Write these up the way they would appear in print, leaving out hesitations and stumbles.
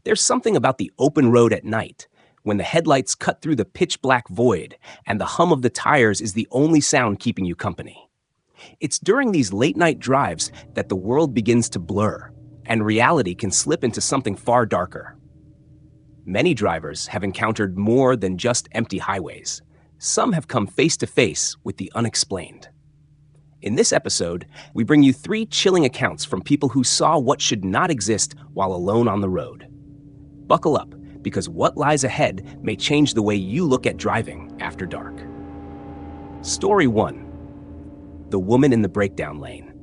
There's something about the open road at night, when the headlights cut through the pitch-black void and the hum of the tires is the only sound keeping you company. It's during these late-night drives that the world begins to blur, and reality can slip into something far darker. Many drivers have encountered more than just empty highways. Some have come face-to-face with the unexplained. In this episode, we bring you 3 chilling accounts from people who saw what should not exist while alone on the road. Buckle up, because what lies ahead may change the way you look at driving after dark. Story 1. The woman in the breakdown lane.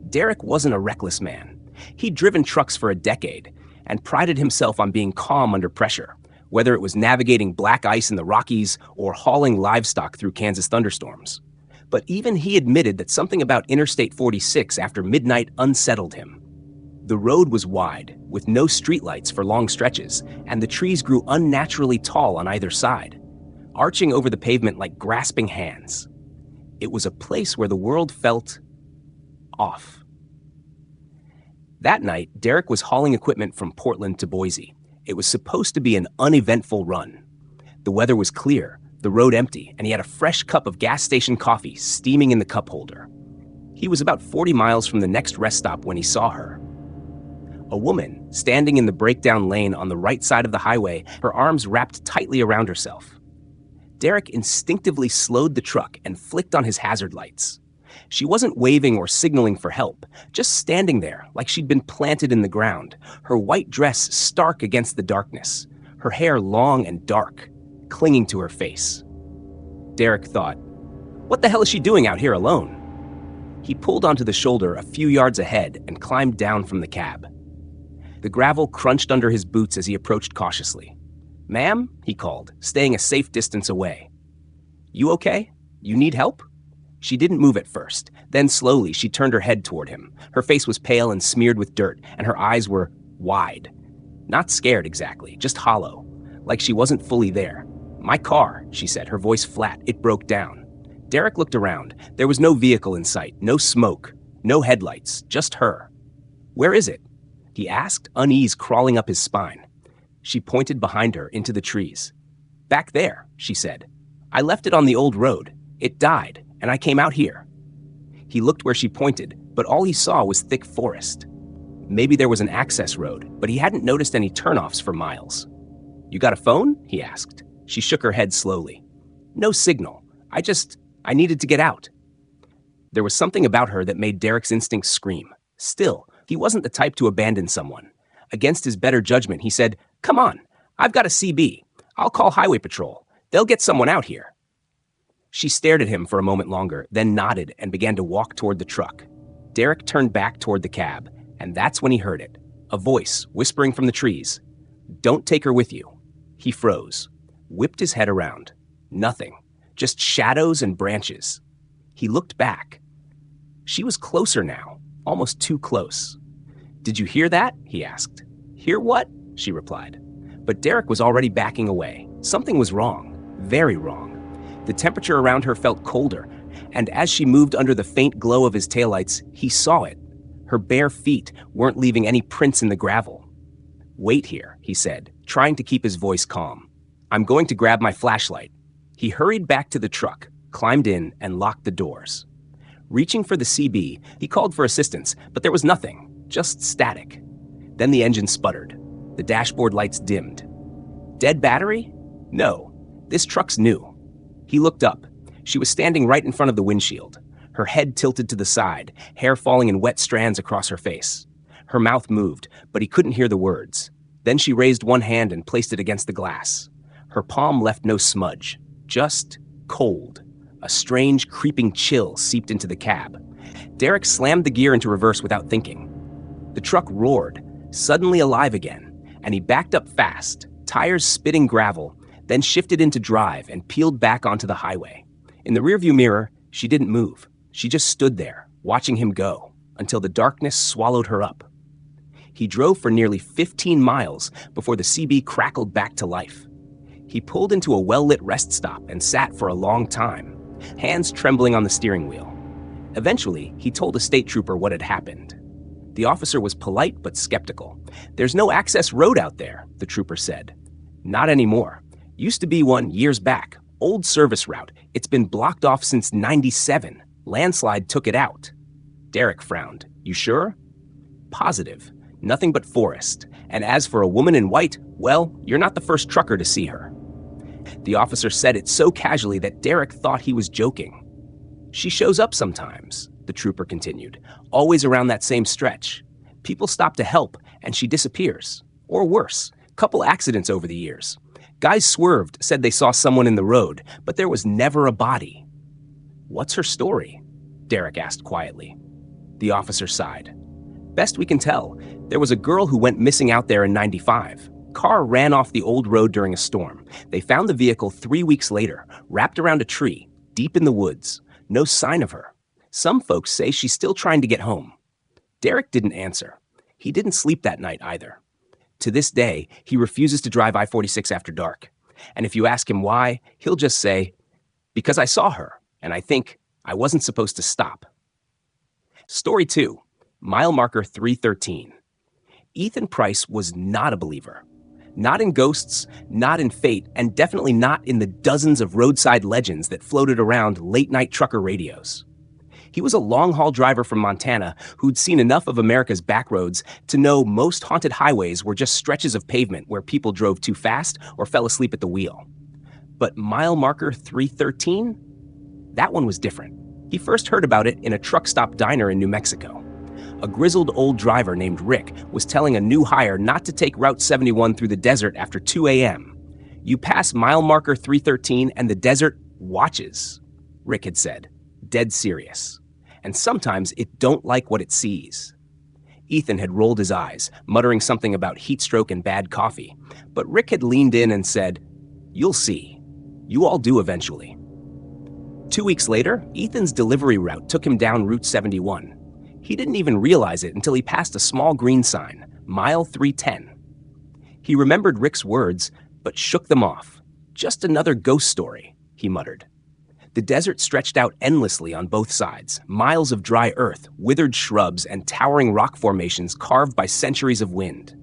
Derek wasn't a reckless man. He'd driven trucks for a decade and prided himself on being calm under pressure, whether it was navigating black ice in the Rockies or hauling livestock through Kansas thunderstorms. But even he admitted that something about Interstate 46 after midnight unsettled him. The road was wide, with no streetlights for long stretches, and the trees grew unnaturally tall on either side, arching over the pavement like grasping hands. It was a place where the world felt off. That night, Derek was hauling equipment from Portland to Boise. It was supposed to be an uneventful run. The weather was clear, the road empty, and he had a fresh cup of gas station coffee steaming in the cup holder. He was about 40 miles from the next rest stop when he saw her. A woman, standing in the breakdown lane on the right side of the highway, her arms wrapped tightly around herself. Derek instinctively slowed the truck and flicked on his hazard lights. She wasn't waving or signaling for help, just standing there like she'd been planted in the ground, her white dress stark against the darkness, her hair long and dark, clinging to her face. Derek thought, what the hell is she doing out here alone? He pulled onto the shoulder a few yards ahead and climbed down from the cab. The gravel crunched under his boots as he approached cautiously. Ma'am, he called, staying a safe distance away. You okay? You need help? She didn't move at first. Then slowly she turned her head toward him. Her face was pale and smeared with dirt, and her eyes were wide. Not scared exactly, just hollow, like she wasn't fully there. My car, she said, her voice flat. It broke down. Derek looked around. There was no vehicle in sight, no smoke, no headlights, just her. Where is it? He asked, unease crawling up his spine. She pointed behind her into the trees. Back there, she said. I left it on the old road. It died, and I came out here. He looked where she pointed, but all he saw was thick forest. Maybe there was an access road, but he hadn't noticed any turnoffs for miles. You got a phone? He asked. She shook her head slowly. No signal. I needed to get out. There was something about her that made Derek's instincts scream. Still, he wasn't the type to abandon someone. Against his better judgment, he said, Come on, I've got a CB. I'll call Highway Patrol. They'll get someone out here. She stared at him for a moment longer, then nodded and began to walk toward the truck. Derek turned back toward the cab, and that's when he heard it. A voice whispering from the trees. Don't take her with you. He froze, whipped his head around. Nothing, just shadows and branches. He looked back. She was closer now, almost too close. Did you hear that? He asked. Hear what? She replied. But Derek was already backing away. Something was wrong, very wrong. The temperature around her felt colder, and as she moved under the faint glow of his taillights, he saw it. Her bare feet weren't leaving any prints in the gravel. Wait here, he said, trying to keep his voice calm. I'm going to grab my flashlight. He hurried back to the truck, climbed in, and locked the doors. Reaching for the CB, he called for assistance, but there was nothing, just static. Then the engine sputtered. The dashboard lights dimmed. Dead battery? No, this truck's new. He looked up. She was standing right in front of the windshield, her head tilted to the side, hair falling in wet strands across her face. Her mouth moved, but he couldn't hear the words. Then she raised one hand and placed it against the glass. Her palm left no smudge, just cold. A strange, creeping chill seeped into the cab. Derek slammed the gear into reverse without thinking. The truck roared, suddenly alive again, and he backed up fast, tires spitting gravel, then shifted into drive and peeled back onto the highway. In the rearview mirror, she didn't move. She just stood there, watching him go, until the darkness swallowed her up. He drove for nearly 15 miles before the CB crackled back to life. He pulled into a well-lit rest stop and sat for a long time, hands trembling on the steering wheel. Eventually, he told a state trooper what had happened. The officer was polite but skeptical. "There's no access road out there," the trooper said. "Not anymore. Used to be one years back. Old service route. It's been blocked off since '97. Landslide took it out." Derek frowned. "You sure?" "Positive. Nothing but forest. And as for a woman in white, well, you're not the first trucker to see her." The officer said it so casually that Derek thought he was joking. "She shows up sometimes," the trooper continued, "always around that same stretch. People stop to help, and she disappears. Or worse, couple accidents over the years. Guys swerved, said they saw someone in the road, but there was never a body." "What's her story?" Derek asked quietly. The officer sighed. "Best we can tell, there was a girl who went missing out there in '95. Car ran off the old road during a storm. They found the vehicle 3 weeks later, wrapped around a tree, deep in the woods. No sign of her. Some folks say she's still trying to get home." Derek didn't answer. He didn't sleep that night either. To this day, he refuses to drive I-46 after dark. And if you ask him why, he'll just say, "Because I saw her, and I think I wasn't supposed to stop." Story 2, mile marker 313. Ethan Price was not a believer. Not in ghosts, not in fate, and definitely not in the dozens of roadside legends that floated around late-night trucker radios. He was a long-haul driver from Montana who'd seen enough of America's backroads to know most haunted highways were just stretches of pavement where people drove too fast or fell asleep at the wheel. But mile marker 313? That one was different. He first heard about it in a truck stop diner in New Mexico. A grizzled old driver named Rick was telling a new hire not to take Route 71 through the desert after 2 a.m. "You pass mile marker 313 and the desert watches," Rick had said, dead serious. "And sometimes it don't like what it sees." Ethan had rolled his eyes, muttering something about heat stroke and bad coffee, but Rick had leaned in and said, "You'll see. You all do eventually." 2 weeks later, Ethan's delivery route took him down Route 71. He didn't even realize it until he passed a small green sign, mile 310. He remembered Rick's words, but shook them off. "Just another ghost story," he muttered. The desert stretched out endlessly on both sides, miles of dry earth, withered shrubs, and towering rock formations carved by centuries of wind.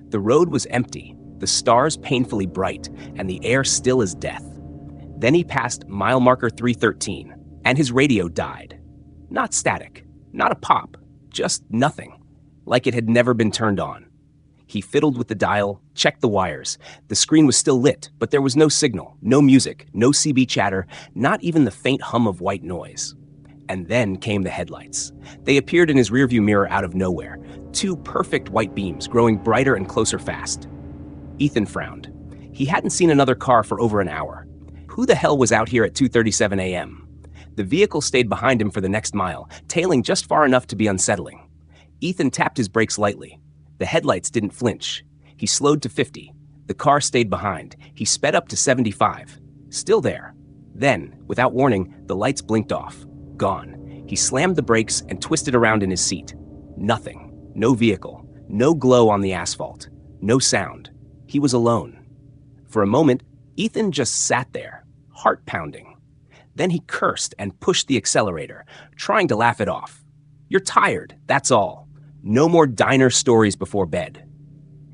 The road was empty, the stars painfully bright, and the air still as death. Then he passed mile marker 313, and his radio died. Not static. Not a pop, just nothing, like it had never been turned on. He fiddled with the dial, checked the wires. The screen was still lit, but there was no signal, no music, no CB chatter, not even the faint hum of white noise. And then came the headlights. They appeared in his rearview mirror out of nowhere, 2 perfect white beams growing brighter and closer fast. Ethan frowned. He hadn't seen another car for over an hour. Who the hell was out here at 2:37 a.m.? The vehicle stayed behind him for the next mile, tailing just far enough to be unsettling. Ethan tapped his brakes lightly. The headlights didn't flinch. He slowed to 50. The car stayed behind. He sped up to 75. Still there. Then, without warning, the lights blinked off. Gone. He slammed the brakes and twisted around in his seat. Nothing. No vehicle. No glow on the asphalt. No sound. He was alone. For a moment, Ethan just sat there, heart pounding. Then he cursed and pushed the accelerator, trying to laugh it off. "You're tired, that's all. No more diner stories before bed."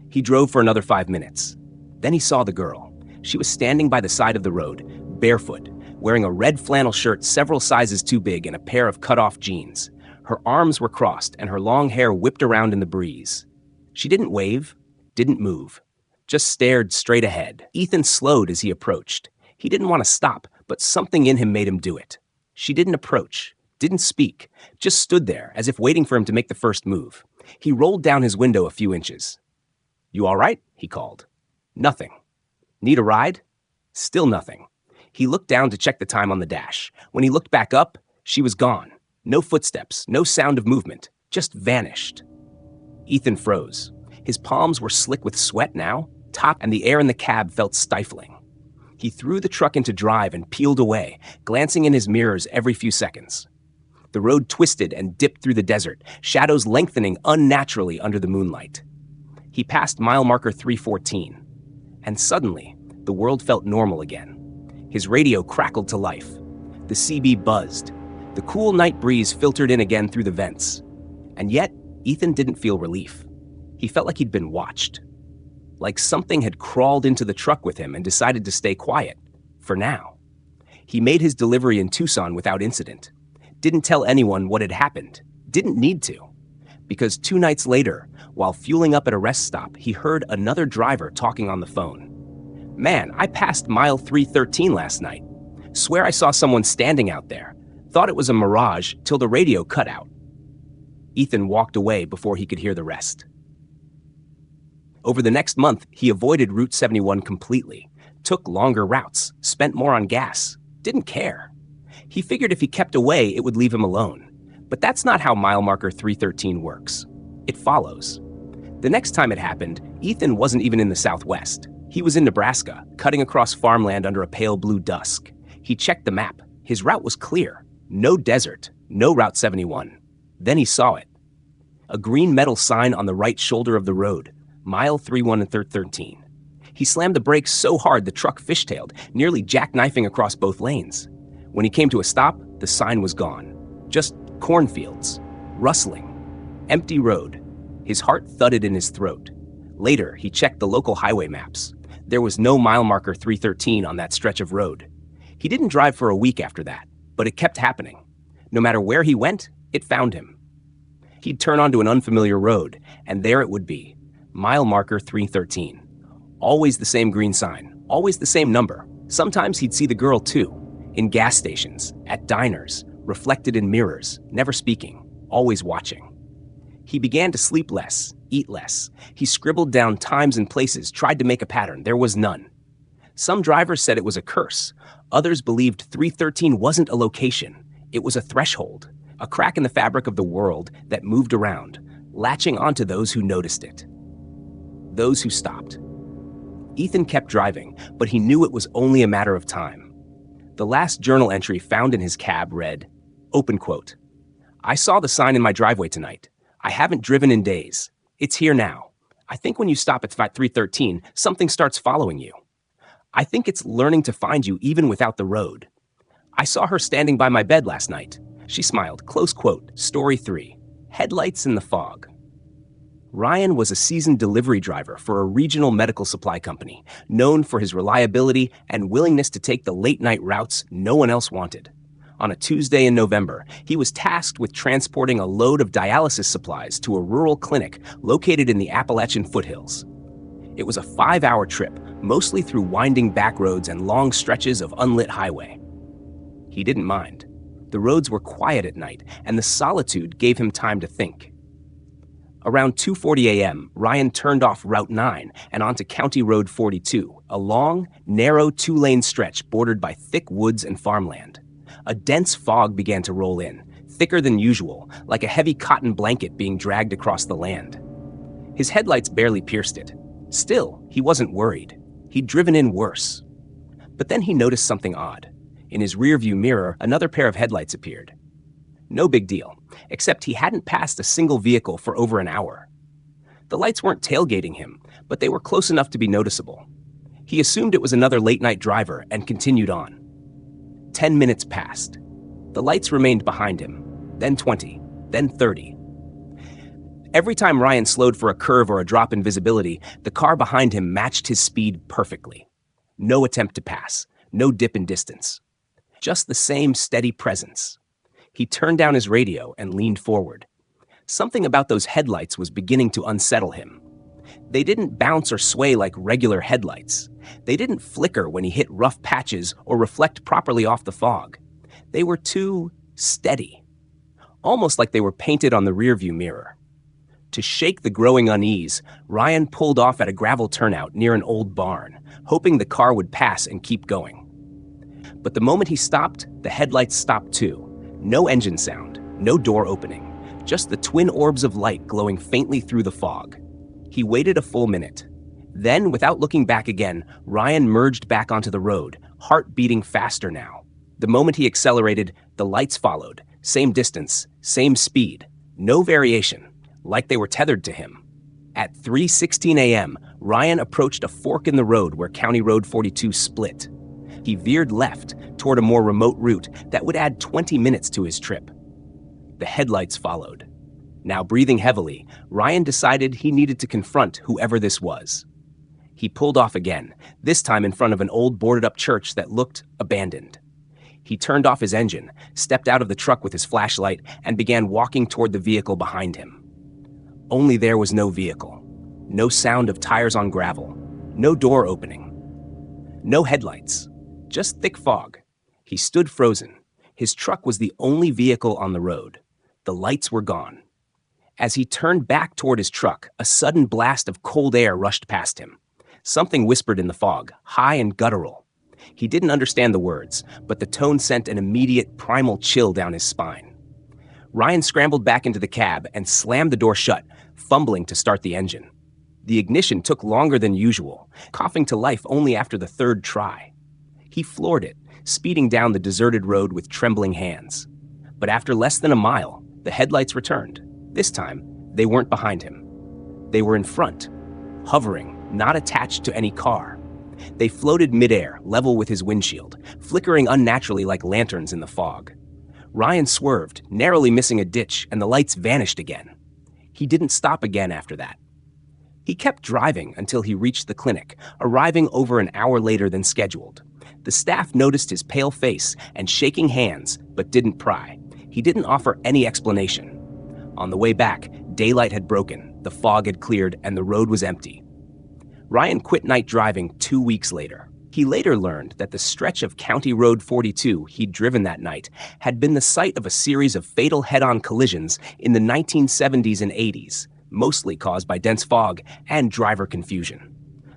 He drove for another 5 minutes. Then he saw the girl. She was standing by the side of the road, barefoot, wearing a red flannel shirt several sizes too big and a pair of cut-off jeans. Her arms were crossed and her long hair whipped around in the breeze. She didn't wave, didn't move, just stared straight ahead. Ethan slowed as he approached. He didn't want to stop, but something in him made him do it. She didn't approach, didn't speak, just stood there as if waiting for him to make the first move. He rolled down his window a few inches. "You all right?" he called. Nothing. "Need a ride?" Still nothing. He looked down to check the time on the dash. When he looked back up, she was gone. No footsteps, no sound of movement, just vanished. Ethan froze. His palms were slick with sweat now, and the air in the cab felt stifling. He threw the truck into drive and peeled away, glancing in his mirrors every few seconds. The road twisted and dipped through the desert, shadows lengthening unnaturally under the moonlight. He passed mile marker 314, and suddenly, the world felt normal again. His radio crackled to life. The CB buzzed. The cool night breeze filtered in again through the vents. And yet, Ethan didn't feel relief. He felt like he'd been watched. Like something had crawled into the truck with him and decided to stay quiet, for now. He made his delivery in Tucson without incident. Didn't tell anyone what had happened. Didn't need to. Because 2 nights later, while fueling up at a rest stop, he heard another driver talking on the phone. "Man, I passed mile 313 last night. Swear I saw someone standing out there. Thought it was a mirage till the radio cut out." Ethan walked away before he could hear the rest. Over the next month, he avoided Route 71 completely, took longer routes, spent more on gas, didn't care. He figured if he kept away, it would leave him alone. But that's not how mile marker 313 works. It follows. The next time it happened, Ethan wasn't even in the Southwest. He was in Nebraska, cutting across farmland under a pale blue dusk. He checked the map. His route was clear. No desert, no Route 71. Then he saw it. A green metal sign on the right shoulder of the road, mile 313. He slammed the brakes so hard the truck fishtailed, nearly jackknifing across both lanes. When he came to a stop, the sign was gone. Just cornfields, rustling, empty road. His heart thudded in his throat. Later, he checked the local highway maps. There was no mile marker 313 on that stretch of road. He didn't drive for a week after that, but it kept happening. No matter where he went, it found him. He'd turn onto an unfamiliar road, and there it would be, mile marker 313. Always the same green sign, always the same number. Sometimes he'd see the girl too, in gas stations, at diners, reflected in mirrors, never speaking, always watching. He began to sleep less, eat less. He scribbled down times and places, tried to make a pattern. There was none. Some drivers said it was a curse. Others believed 313 wasn't a location. It was a threshold, a crack in the fabric of the world that moved around, latching onto those who noticed it. Those who stopped. Ethan kept driving, but he knew it was only a matter of time. The last journal entry found in his cab read, open quote, "I saw the sign in my driveway tonight. I haven't driven in days. It's here now. I think when you stop at 313, something starts following you. I think it's learning to find you even without the road. I saw her standing by my bed last night. She smiled." Close quote. Story 3. Headlights in the fog. Ryan was a seasoned delivery driver for a regional medical supply company, known for his reliability and willingness to take the late-night routes no one else wanted. On a Tuesday in November, he was tasked with transporting a load of dialysis supplies to a rural clinic located in the Appalachian foothills. It was a 5-hour trip, mostly through winding back roads and long stretches of unlit highway. He didn't mind. The roads were quiet at night, and the solitude gave him time to think. Around 2:40 a.m., Ryan turned off Route 9 and onto County Road 42, a long, narrow 2-lane stretch bordered by thick woods and farmland. A dense fog began to roll in, thicker than usual, like a heavy cotton blanket being dragged across the land. His headlights barely pierced it. Still, he wasn't worried. He'd driven in worse. But then he noticed something odd. In his rearview mirror, another pair of headlights appeared. No big deal, except he hadn't passed a single vehicle for over an hour. The lights weren't tailgating him, but they were close enough to be noticeable. He assumed it was another late-night driver and continued on. 10 minutes passed. The lights remained behind him, then 20, then 30. Every time Ryan slowed for a curve or a drop in visibility, the car behind him matched his speed perfectly. No attempt to pass, no dip in distance. Just the same steady presence. He turned down his radio and leaned forward. Something about those headlights was beginning to unsettle him. They didn't bounce or sway like regular headlights. They didn't flicker when he hit rough patches or reflect properly off the fog. They were too steady, almost like they were painted on the rearview mirror. To shake the growing unease, Ryan pulled off at a gravel turnout near an old barn, hoping the car would pass and keep going. But the moment he stopped, the headlights stopped too. No engine sound, no door opening, just the twin orbs of light glowing faintly through the fog. He waited a full minute. Then, without looking back again, Ryan merged back onto the road, heart beating faster now. The moment he accelerated, the lights followed. Same distance, same speed, no variation, like they were tethered to him. At 3:16 a.m., Ryan approached a fork in the road where County Road 42 split. He veered left toward a more remote route that would add 20 minutes to his trip. The headlights followed. Now breathing heavily, Ryan decided he needed to confront whoever this was. He pulled off again, this time in front of an old boarded-up church that looked abandoned. He turned off his engine, stepped out of the truck with his flashlight, and began walking toward the vehicle behind him. Only there was no vehicle, no sound of tires on gravel, no door opening, no headlights, just thick fog. He stood frozen. His truck was the only vehicle on the road. The lights were gone. As he turned back toward his truck, a sudden blast of cold air rushed past him. Something whispered in the fog, high and guttural. He didn't understand the words, but the tone sent an immediate, primal chill down his spine. Ryan scrambled back into the cab and slammed the door shut, fumbling to start the engine. The ignition took longer than usual, coughing to life only after the third try. He floored it, speeding down the deserted road with trembling hands. But after less than a mile, the headlights returned. This time, they weren't behind him. They were in front, hovering, not attached to any car. They floated midair, level with his windshield, flickering unnaturally like lanterns in the fog. Ryan swerved, narrowly missing a ditch, and the lights vanished again. He didn't stop again after that. He kept driving until he reached the clinic, arriving over an hour later than scheduled. The staff noticed his pale face and shaking hands, but didn't pry. He didn't offer any explanation. On the way back, daylight had broken, the fog had cleared, and the road was empty. Ryan quit night driving 2 weeks later. He later learned that the stretch of County Road 42 he'd driven that night had been the site of a series of fatal head-on collisions in the 1970s and 80s, mostly caused by dense fog and driver confusion.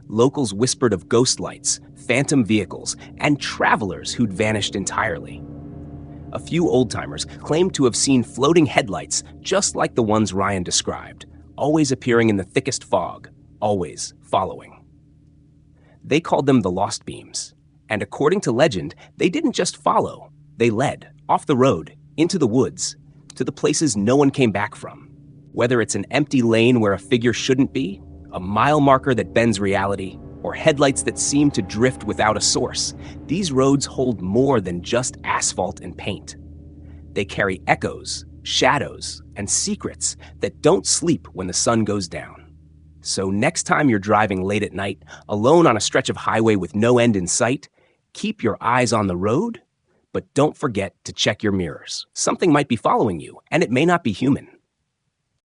Locals whispered of ghost lights, phantom vehicles, and travelers who'd vanished entirely. A few old-timers claimed to have seen floating headlights just like the ones Ryan described, always appearing in the thickest fog, always following. They called them the Lost Beams, and according to legend, they didn't just follow, they led, off the road, into the woods, to the places no one came back from. Whether it's an empty lane where a figure shouldn't be, a mile marker that bends reality, or headlights that seem to drift without a source, these roads hold more than just asphalt and paint. They carry echoes, shadows, and secrets that don't sleep when the sun goes down. So next time you're driving late at night, alone on a stretch of highway with no end in sight, keep your eyes on the road, but don't forget to check your mirrors. Something might be following you, and it may not be human.